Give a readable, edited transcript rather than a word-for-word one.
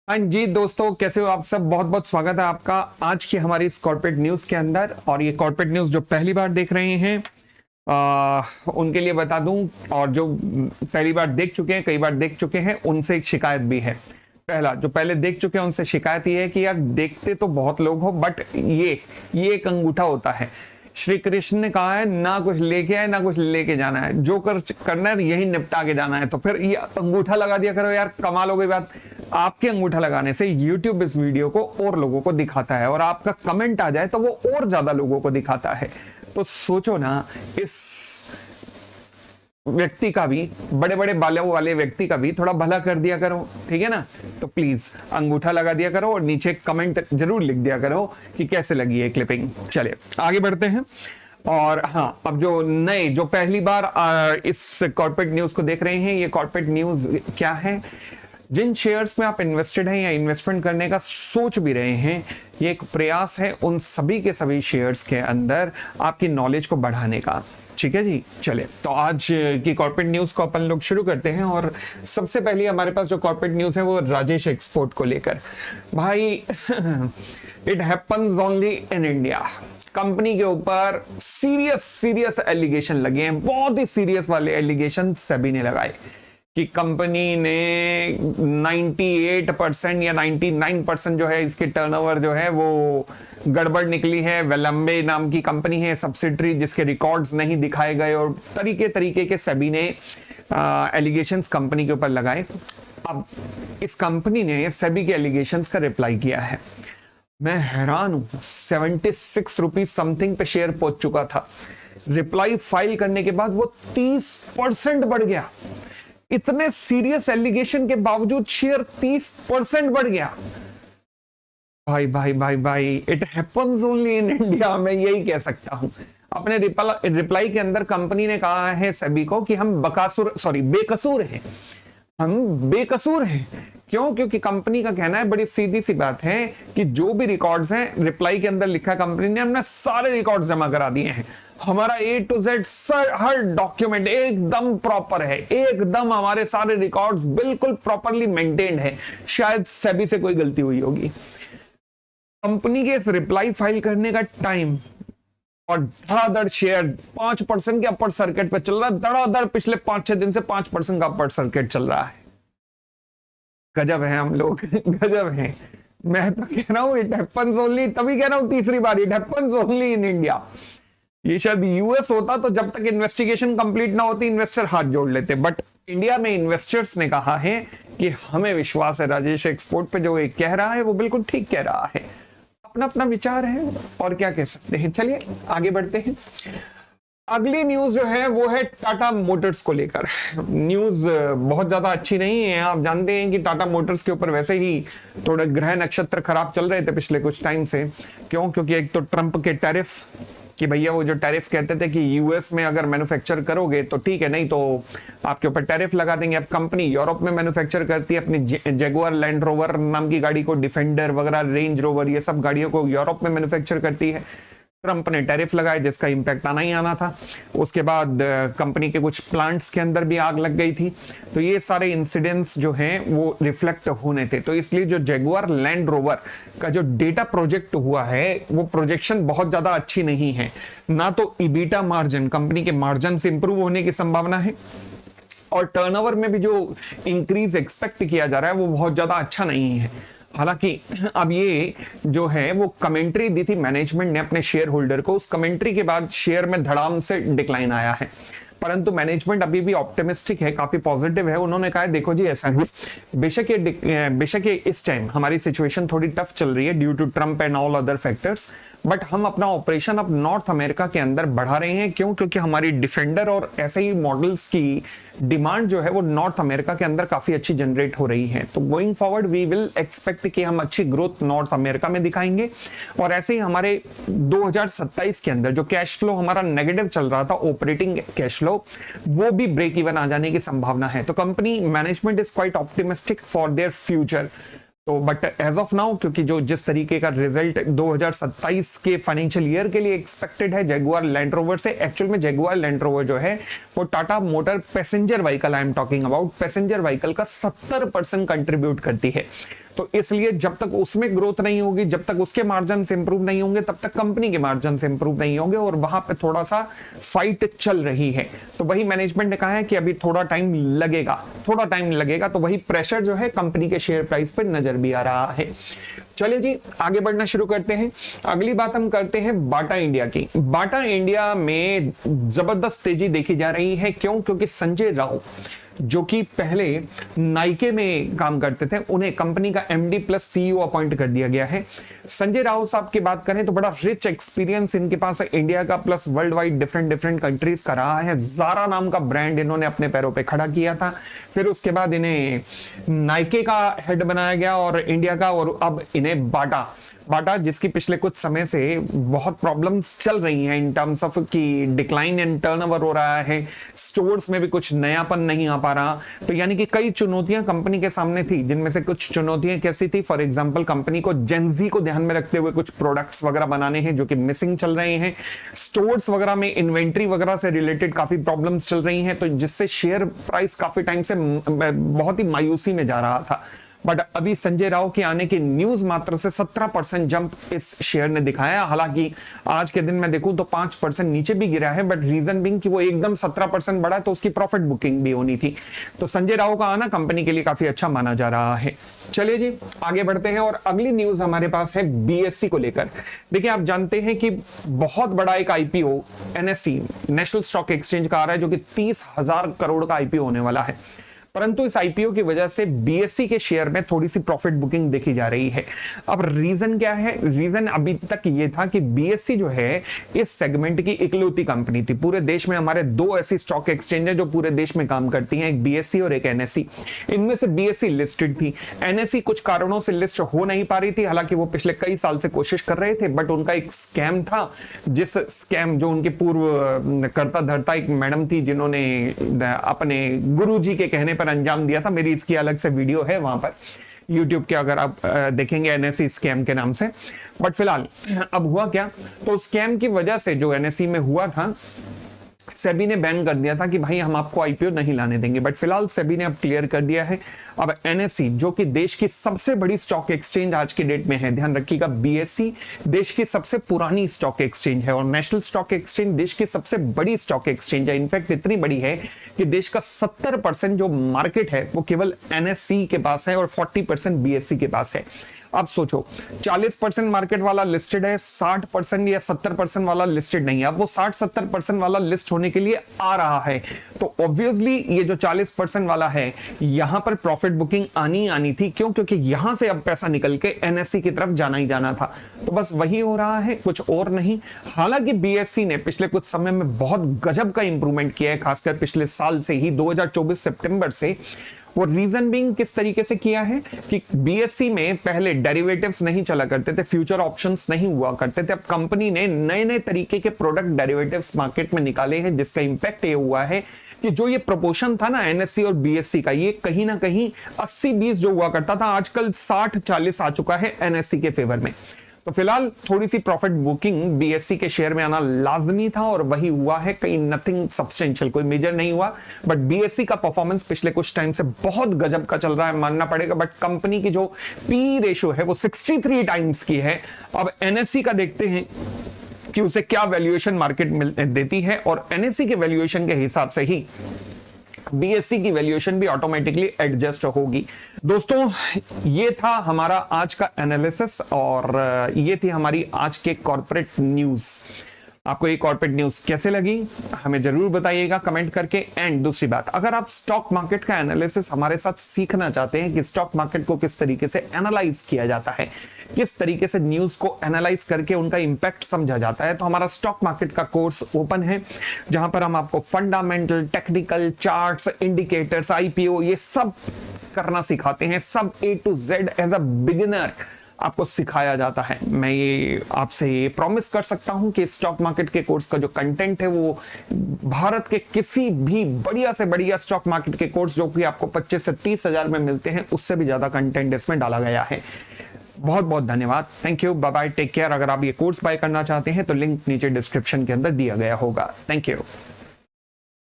हाँ जी दोस्तों, कैसे हो आप सब। बहुत बहुत स्वागत है आपका आज की हमारी इस कॉर्पोरेट न्यूज के अंदर। और ये कॉर्पोरेट न्यूज जो पहली बार देख रहे हैं उनके लिए बता दूं, और जो पहली बार देख चुके हैं, कई बार देख चुके हैं, उनसे एक शिकायत भी है। पहला, जो पहले देख चुके हैं उनसे शिकायत ये है कि यार देखते तो बहुत लोग हो, बट ये एक अंगूठा होता है। श्री कृष्ण ने कहा है ना कुछ लेके आए ना कुछ लेके जाना है, जो करना है यही निपटा के जाना है। तो फिर ये अंगूठा लगा दिया करो यार, कमाल हो गई बात। आपके अंगूठा लगाने से YouTube इस वीडियो को और लोगों को दिखाता है, और आपका कमेंट आ जाए तो वो और ज्यादा लोगों को दिखाता है। तो सोचो ना, इस व्यक्ति का भी, बड़े बड़े बालों वाले व्यक्ति का भी थोड़ा भला कर दिया करो, ठीक है ना। तो प्लीज अंगूठा लगा दिया करो और नीचे कमेंट जरूर लिख दिया करो कि कैसे लगी है क्लिपिंग। चलिए आगे बढ़ते हैं। और हाँ, अब जो पहली बार इस कॉर्पोरेट न्यूज को देख रहे हैं, ये कॉर्पोरेट न्यूज क्या है। जिन शेयर्स में आप इन्वेस्टेड हैं या इन्वेस्टमेंट करने का सोच भी रहे हैं, ये एक प्रयास है उन सभी के सभी शेयर्स के अंदर आपकी नॉलेज को बढ़ाने का। ठीक है जी, चले तो आज की कॉर्पोरेट न्यूज को अपन लोग शुरू करते हैं। और सबसे पहले हमारे पास जो कॉर्पोरेट न्यूज है वो राजेश एक्सपोर्ट को लेकर। भाई it happens only in India. Company के ऊपर सीरियस एलिगेशन लगे हैं, बहुत ही सीरियस वाले एलिगेशन सभी ने लगाए कि कंपनी ने 98% या 99% जो है इसके टर्नओवर जो है वो गड़बड़ निकली है। वेलंबे नाम की कंपनी है सब्सिडरी, जिसके रिकॉर्ड्स नहीं दिखाए गए, और तरीके के सभी ने एलिगेशंस कंपनी के ऊपर लगाए। अब इस कंपनी ने सभी के एलिगेशंस का रिप्लाई किया है। मैं हैरान हूं, 76 रुपीज समथिंग पे शेयर पहुंच चुका था। रिप्लाई फाइल करने के बाद वो 30% बढ़ गया। इतने सीरियस एलिगेशन के बावजूद शेयर 30% बढ़ गया। भाई भाई भाई भाई, it happens only in India, मैं यही कह सकता हूं। अपने रिप्लाई के अंदर कंपनी ने कहा है सभी को कि हम बेकसूर हैं। हम बेकसूर हैं। क्यों? क्योंकि कंपनी का कहना है, बड़ी सीधी सी बात है, कि जो भी रिकॉर्ड्स हैं, रिप्लाई के अंदर लिखा कंपनी ने, हमने सारे रिकॉर्ड्स जमा करा दिए हैं। हमारा A to Z her document एकदम प्रॉपर है, एकदम हमारे सारे रिकॉर्ड्स बिल्कुल प्रॉपरली मेंटेन्ड है। शायद सेबी से कोई गलती हुई होगी। कंपनी के इस रिप्लाई फाइल करने का टाइम और धड़ाधड़ शेयर 5% के अपर सर्किट पे चल रहा है। धड़ाधड़ पिछले 5-6 दिन से 5% का अपर सर्किट चल रहा है। गजब है हम लोग, गजब है। मैं तो कह रहा हूं इट हैपेंस ओनली, तभी कह रहा हूं तीसरी बार, it happens only in India. ये शायद यूएस होता तो जब तक इन्वेस्टिगेशन कंप्लीट ना होती इन्वेस्टर हाथ जोड़ लेते, बट इंडिया में इन्वेस्टर्स ने कहा है कि हमें विश्वास है राजेश एक्सपोर्ट पे, जो ये कह रहा है वो बिल्कुल ठीक कह रहा है। अपना अपना विचार है, और क्या कह सकते हैं। चलिए आगे बढ़ते हैं। अगली न्यूज जो है वो है टाटा मोटर्स को लेकर। न्यूज बहुत ज्यादा अच्छी नहीं है। आप जानते हैं कि टाटा मोटर्स के ऊपर वैसे ही थोड़े ग्रह नक्षत्र खराब चल रहे थे पिछले कुछ टाइम से। क्यों? क्योंकि एक तो ट्रंप के टैरिफ, कि भैया वो जो टैरिफ कहते थे कि यूएस में अगर मैन्युफैक्चर करोगे तो ठीक है, नहीं तो आपके ऊपर टैरिफ लगा देंगे। अब कंपनी यूरोप में मैन्युफैक्चर करती है अपनी जैगुआर लैंड रोवर नाम की गाड़ी को, डिफेंडर वगैरह, रेंज रोवर, ये सब गाड़ियों को यूरोप में मैन्युफैक्चर करती है। ट्रंप ने टैरिफ लगाए जिसका इंपैक्ट आना ही आना था। उसके बाद कंपनी के कुछ प्लांट्स के अंदर भी आग लग गई थी। तो ये सारे इंसिडेंट्स जो हैं वो रिफ्लेक्ट होने थे। तो इसलिए जो जैगुआर लैंड रोवर का जो डेटा प्रोजेक्ट हुआ है वो प्रोजेक्शन बहुत ज्यादा अच्छी नहीं है। ना तो ईबीटा मार्जिन, कंपनी के मार्जिन से इंप्रूव होने की संभावना है, और टर्नओवर में भी जो इंक्रीज एक्सपेक्ट किया जा रहा है वो बहुत ज्यादा अच्छा नहीं है। हालांकि अब ये जो है वो कमेंट्री दी थी मैनेजमेंट ने अपने शेयर होल्डर को। उस कमेंट्री के बाद शेयर में धड़ाम से डिक्लाइन आया है, परंतु मैनेजमेंट अभी भी ऑप्टिमिस्टिक है, काफी पॉजिटिव है। उन्होंने कहा देखो जी ऐसा है, बेशक ये इस टाइम हमारी सिचुएशन थोड़ी टफ चल रही है due to Trump and all other factors, but हम अपना ऑपरेशन अब नॉर्थ अमेरिका के अंदर बढ़ा रहे हैं। क्यों? क्योंकि हमारी डिफेंडर और ऐसे ही मॉडल्स की डिमांड जो है वो नॉर्थ अमेरिका के अंदर काफी अच्छी जनरेट हो रही है। तो going forward we will expect कि हम अच्छी ग्रोथ नॉर्थ अमेरिका में दिखाएंगे। और ऐसे ही हमारे 2027 के अंदर जो कैश फ्लो हमारा नेगेटिव चल रहा था, ऑपरेटिंग कैश फ्लो, वो भी ब्रेक इवन आ जाने की संभावना है। तो company management is quite optimistic for their future. तो बट एज ऑफ नाउ, क्योंकि जो जिस तरीके का रिजल्ट 2027 के फाइनेंशियल ईयर के लिए एक्सपेक्टेड है जैगुआर लैंड रोवर से, एक्चुअल में जैगुआर लैंड रोवर जो है वो Tata motor passenger vehicle, I am talking about passenger vehicle का 70% कंट्रीब्यूट करती है। तो इसलिए जब तक उसमें ग्रोथ नहीं होगी, जब तक उसके मार्जिन इंप्रूव नहीं होंगे, तब तक कंपनी के मार्जिन इंप्रूव नहीं होंगे, और वहां पे थोड़ा सा फाइट चल रही है। तो वही मैनेजमेंट ने कहा है कि अभी थोड़ा टाइम लगेगा, तो वही प्रेशर जो है कंपनी के शेयर प्राइस पर नजर भी आ रहा है। चलिए जी, आगे बढ़ना शुरू करते हैं। अगली बात हम करते हैं बाटा इंडिया की। बाटा इंडिया में जबरदस्त तेजी देखी जा रही है। क्यों? क्योंकि संजय राव जो कि पहले नाइके में काम करते थे, उन्हें कंपनी का एमडी प्लस सीईओ अपॉइंट कर दिया गया है। संजय राव साहब की बात करें तो बड़ा रिच एक्सपीरियंस इनके पास है, इंडिया का plus world wide different countries का रहा है। जारा नाम का ब्रांड इन्होंने अपने पैरों पे खड़ा किया था, फिर उसके बाद इन्हें नाइके का हेड बनाया गया और इंडिया का, और अब इन्हें बाटा जिसकी पिछले कुछ समय से बहुत प्रॉब्लम्स चल रही हैं इन टर्म्स ऑफ की डिक्लाइन इन टर्नओवर हो रहा है, स्टोर्स में भी कुछ नयापन नहीं आ पा रहा। तो यानी कि कई चुनौतियां कंपनी के सामने थी, जिनमें से कुछ चुनौतियां कैसी थी? फॉर एग्जांपल, कंपनी को जेनजी को ध्यान में रखते हुए कुछ प्रोडक्ट्स वगैरह बनाने हैं जो कि मिसिंग चल रहे हैं, स्टोर्स वगैरह में इन्वेंट्री वगैरह से रिलेटेड काफी प्रॉब्लम्स चल रही हैं, तो जिससे शेयर प्राइस काफी टाइम से बहुत ही मायूसी में जा रहा था। बट अभी संजय राव के आने की न्यूज मात्र से 17% जंप इस शेयर ने दिखाया। हालांकि आज के दिन मैं देखूं तो 5% नीचे भी गिरा है, बट रीजन बिंग कि वो एकदम 17% बढ़ा तो उसकी प्रॉफिट बुकिंग भी होनी थी। तो संजय राव का आना कंपनी के लिए काफी अच्छा माना जा रहा है। चलिए जी, आगे बढ़ते हैं और अगली न्यूज हमारे पास है बीएससी को लेकर। देखिए, आप जानते हैं कि बहुत बड़ा एक IPO NSC national stock exchange का आ रहा है, जो कि 30,000 करोड़ का आईपीओ होने वाला है। परंतु इस आईपीओ की वजह से बीएससी के शेयर में थोड़ी सी प्रॉफिट बुकिंग देखी जा रही है। अब रीजन क्या है? रीजन अभी तक ये था कि बीएससी जो है इस सेगमेंट की इकलौती कंपनी थी। पूरे देश में हमारे दो ऐसी स्टॉक एक्सचेंज है जो पूरे देश में काम करती हैं, एक बीएससी और एक एनएससी। इनमें से बीएससी लिस्टेड थी, एनएससी कुछ कारणों से लिस्ट हो नहीं पा रही थी। हालांकि वो पिछले कई साल से कोशिश कर रहे थे, बट उनका एक स्कैम था, जिस स्कैम जो उनके पूर्व कर्ता धर्ता एक मैडम थी, जिन्होंने अपने गुरुजी के कहने पर अंजाम दिया था। मेरी इसकी अलग से वीडियो है वहां पर YouTube के, अगर आप देखेंगे एनएससी स्कैम के नाम से। बट फिलहाल अब हुआ क्या? तो स्कैम की वजह से जो एनएससी में हुआ था, सेबी ने बैन कर दिया था कि भाई हम आपको आईपीओ नहीं लाने देंगे। बट फिलहाल सेबी ने अब क्लियर कर दिया है। अब एनएससी जो कि देश की सबसे बड़ी स्टॉक एक्सचेंज आज की डेट में है, ध्यान रखिएगा, बीएससी देश की सबसे पुरानी स्टॉक एक्सचेंज है और नेशनल स्टॉक एक्सचेंज देश की सबसे बड़ी स्टॉक एक्सचेंज है। इनफैक्ट इतनी बड़ी है कि देश का 70% जो मार्केट है वो केवल एनएससी के पास है और 40% बीएससी के पास है। अब सोचो, 40% मार्केट वाला लिस्टेड है, 60% या 70% वाला लिस्टेड नहीं है। अब वो 60-70% वाला लिस्ट होने के लिए आ रहा है, तो ऑब्वियसली ये जो 40% वाला है, यहां पर प्रॉफिट बुकिंग आनी थी। क्यों? क्योंकि यहां से अब पैसा निकल के एनएससी की तरफ जाना ही जाना था। तो बस वही हो रहा है, कुछ और नहीं। हालांकि बीएससी ने पिछले कुछ समय में बहुत गजब का इंप्रूवमेंट किया है, खासकर पिछले साल से ही, 2024 सितंबर से। वो रीजन बिंग किस तरीके से किया है कि बीएससी में पहले डेरिवेटिव्स नहीं चला करते थे, फ्यूचर ऑप्शंस नहीं हुआ करते थे। अब कंपनी ने नए नए तरीके के प्रोडक्ट डेरिवेटिव्स मार्केट में निकाले हैं, जिसका इंपैक्ट ये हुआ है कि जो ये प्रोपोर्शन था ना एनएससी और बीएससी का, ये कहीं ना कहीं 80-20 जो हुआ करता था, आजकल 60-40 आ चुका है एनएससी के फेवर में। तो फिलहाल थोड़ी सी प्रॉफिट बुकिंग बीएससी के शेयर में आना लाजमी था और वही हुआ है। कहीं नथिंग सब्सटेंशियल, कोई मेजर नहीं हुआ। बट बीएससी का परफॉर्मेंस पिछले कुछ टाइम से बहुत गजब का चल रहा है, मानना पड़ेगा। बट कंपनी की जो पी रेशो है वो 63 टाइम्स की है। अब एनएससी का देखते हैं कि उसे क्या वैल्यूएशन मार्केट देती है, और एनएससी के वैल्यूएशन के हिसाब से ही बीएससी की वैल्यूएशन भी ऑटोमेटिकली एडजस्ट होगी। दोस्तों, ये था हमारा आज का एनालिसिस और ये थी हमारी आज के कॉर्पोरेट न्यूज। आपको ये कॉर्पोरेट न्यूज कैसे लगी हमें जरूर बताइएगा कमेंट करके। एंड दूसरी बात, अगर आप स्टॉक मार्केट का एनालिसिस हमारे साथ सीखना चाहते हैं कि स्टॉक मार्केट को किस तरीके से एनालाइज किया जाता है, किस तरीके से न्यूज को एनालाइज करके उनका इंपैक्ट समझा जाता है, तो हमारा स्टॉक मार्केट का कोर्स ओपन है, जहां पर हम आपको fundamental, technical, charts, indicators, IPO, ये सब करना सिखाते हैं। सब A to Z as a beginner आपको सिखाया जाता है। मैं ये आपसे ये प्रॉमिस कर सकता हूं कि स्टॉक मार्केट के कोर्स का जो कंटेंट है वो भारत के किसी भी बढ़िया से बढ़िया स्टॉक मार्केट के कोर्स जो कि आपको 25 से 30 हजार में मिलते हैं, उससे भी ज्यादा कंटेंट इसमें डाला गया है। बहुत बहुत धन्यवाद, thank you, bye bye, take care. अगर आप ये कोर्स बाय करना चाहते हैं तो लिंक नीचे डिस्क्रिप्शन के अंदर दिया गया होगा। Thank you.